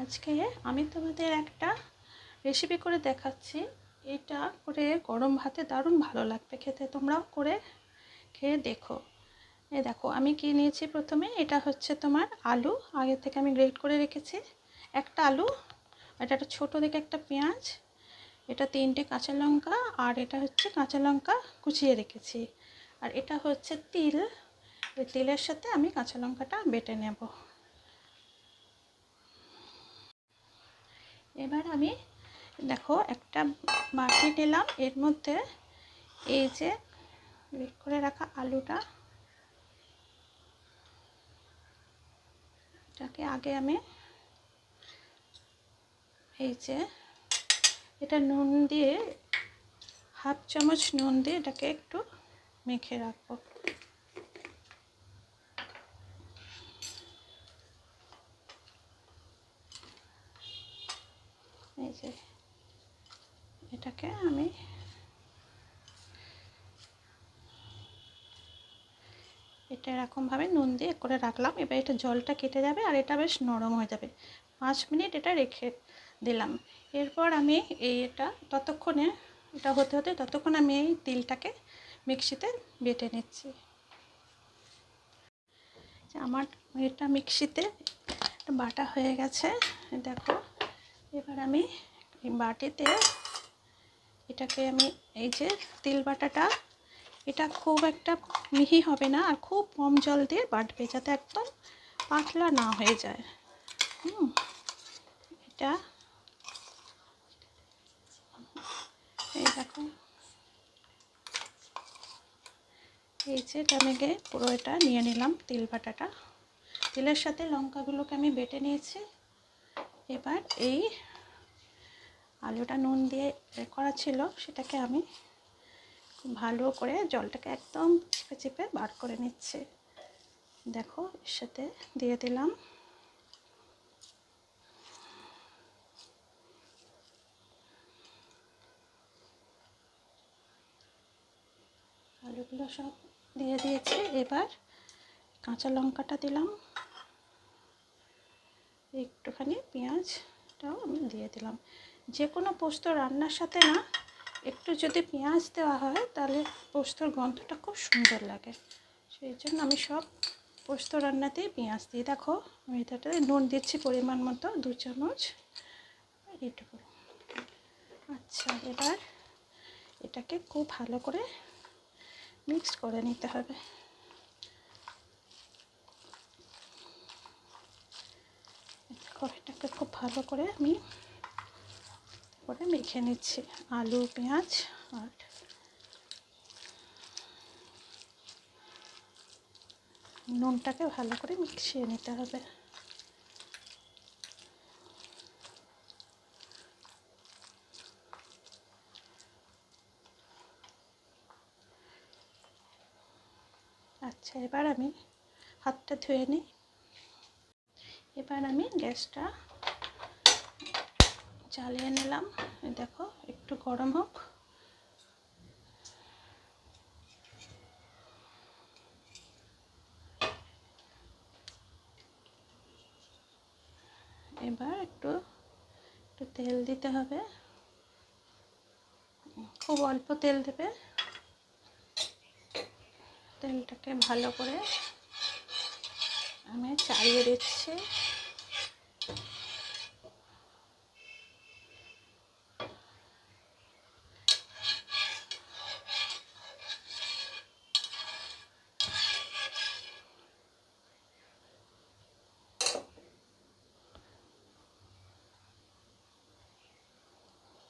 আজকে আমি তোমাদের একটা রেসিপি করে দেখাচ্ছি। এটা করে গরম ভাতে দারুণ ভালো লাগবে খেতে, তোমরাও করে খেয়ে দেখো। এই দেখো আমি কি নিয়েছি। প্রথমে এটা হচ্ছে তোমার আলু, আগে থেকে আমি গ্রেট করে রেখেছি। একটা আলু, এটা একটা ছোটো দেখে একটা পেঁয়াজ, এটা 3টে কাঁচা লঙ্কা, আর এটা হচ্ছে কাঁচা লঙ্কা কুচিয়ে রেখেছি। আর এটা হচ্ছে তিল, এই তিলের সাথে আমি কাঁচা লঙ্কাটা বেটে নেব। এবার আমি দেখো একটা বাটি নিলাম, এর মধ্যে এই যে রেড করে রাখা আলুটা, এটাকে আগে আমি এই যে এটা নুন দিয়ে, হাফ চামচ নুন দিয়ে এটাকে একটু মেখে রাখবো। এই যে এটাকে আমি এটা এরকমভাবে নুন দিয়ে করে রাখলাম। এবার এটা জলটা কেটে যাবে আর এটা বেশ নরম হয়ে যাবে। 5 মিনিট এটা রেখে দিলাম। এরপর আমি এটা ততক্ষণে, এটা হতে হতে ততক্ষণ আমি এই তিলটাকে মিক্সিতে বেটে নিচ্ছি। আমার এটা মিক্সিতে বাটা হয়ে গেছে, দেখো। এবার আমি এই বাটিতে এটাকে আমি এই যে তিল বাটাটা, এটা খুব একটা মিহি হবে না আর খুব কম জল দিয়ে বাটবে, যাতে একদম পাতলা না হয়ে যায়। এটা এই দেখো, এই যে এটা আমি পুরো এটা নিয়ে নিলাম তিল বাটাটা। তিলের সাথে লঙ্কাগুলোকে আমি বেটে নিয়েছি। এবার এই আলুটা নুন দিয়ে করা ছিল, সেটাকে আমি খুব ভালো করে জলটাকে একদম চিপে চিপে বার করে নিচ্ছি। দেখো এর সাথে দিয়ে দিলাম আলুগুলো, সব দিয়ে দিয়েছি। এবার কাঁচা লঙ্কাটা দিলাম, একটুখানি পেঁয়াজটাও আমি দিয়ে দিলাম। যে কোনো পোস্ত রান্নার সাথে না একটু যদি পেঁয়াজ দেওয়া হয় তাহলে পোস্তর গন্ধটা খুব সুন্দর লাগে। সেই জন্য আমি সব পোস্ত রান্নাতেই পেঁয়াজ দিই। দেখো আমি এটাতে নুন দিচ্ছি পরিমাণ মতো, 2 চামচ, এইটুকু। আচ্ছা, এবার এটাকে খুব ভালো করে মিক্স করে নিতে হবে। এটাকে খুব ভালো করে আমি মেখে নিচ্ছি, আলু, পেঁয়াজ আর নুনটাকে ভালো করে মিশিয়ে নিতে হবে। আচ্ছা, এবার আমি হাতটা ধুয়ে নিই। এবার আমি গ্যাসটা জ্বালিয়ে নিলাম। দেখো একটু গরম হোক। এবার একটু তেল দিতে হবে, খুব অল্প তেল দেবে। তেলটাকে ভালো করে আমি চালিয়ে দিচ্ছি।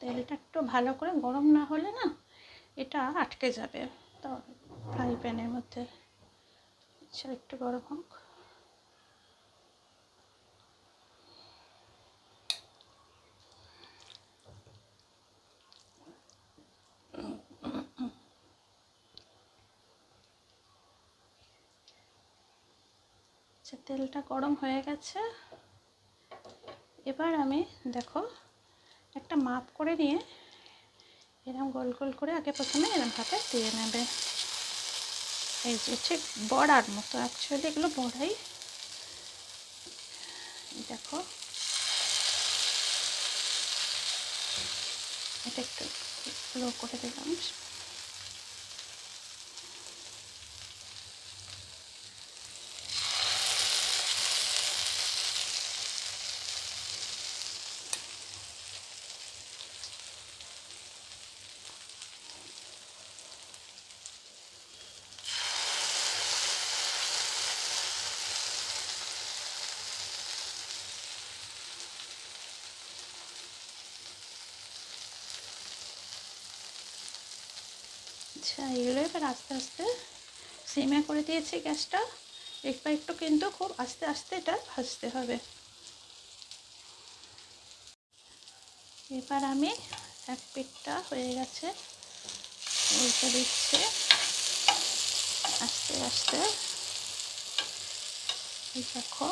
তেলটা একটু ভালো করে গরম না হলে না এটা আটকে যাবে, তো ফ্রাই প্যানের মধ্যে। আচ্ছা, একটু গরম হোক। আচ্ছা, তেলটা গরম হয়ে গেছে। এবার আমি দেখো একটা মাপ করে নিয়ে এরকম গোল গোল করে আগে প্রথমে এরকম ভাবে দিয়ে নেবে। এই যে ঠিক বড়ার মতো, অ্যাকচুয়ালি এগুলো বড়াই। দেখো এটা একটু লো করে দিলাম। আচ্ছা, এগুলো এবার আস্তে আস্তে সিমে করে দিয়েছি গ্যাসটা। একটু কিন্তু খুব আস্তে আস্তে এটা ভাজতে হবে। এবার আমি এক পিঠটা হয়ে গেছে, উল্টে দিচ্ছি আস্তে আস্তে। দেখো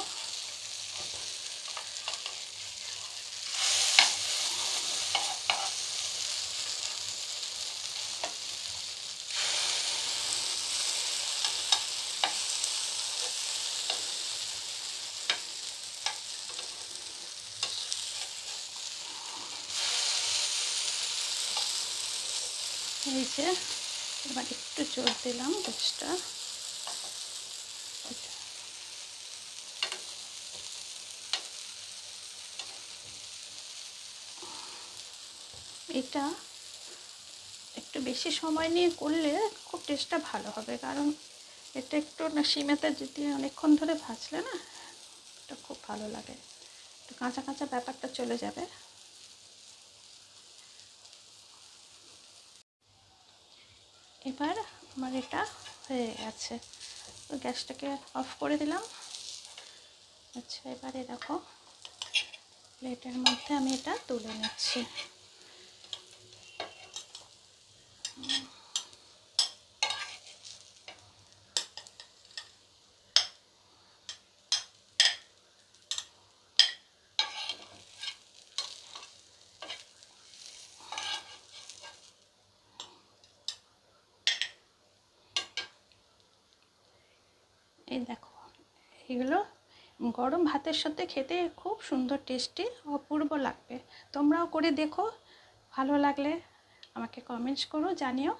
এই যে, এবার একটু জোর দিলাম গ্যাসটা। এটা একটু বেশি সময় নিয়ে করলে খুব টেস্টটা ভালো হবে, কারণ এটা একটু না সিমেতে যদি অনেকক্ষণ ধরে ভাজলে না এটা খুব ভালো লাগে, একটু কাঁচা কাঁচা ব্যাপারটা চলে যাবে। এবার আমার এটা হয়ে গেছে, তো গ্যাসটাকে অফ করে দিলাম। আচ্ছা, এবারে দেখো প্লেটের মধ্যে আমি এটা তুলে নিচ্ছি। এই দেখো, এগুলো গরম ভাতের সাথে খেতে খুব সুন্দর, টেস্টি, অপূর্ব লাগবে। তোমরাও করে দেখো, ভালো লাগলে আমাকে কমেন্টস করো, জানিও।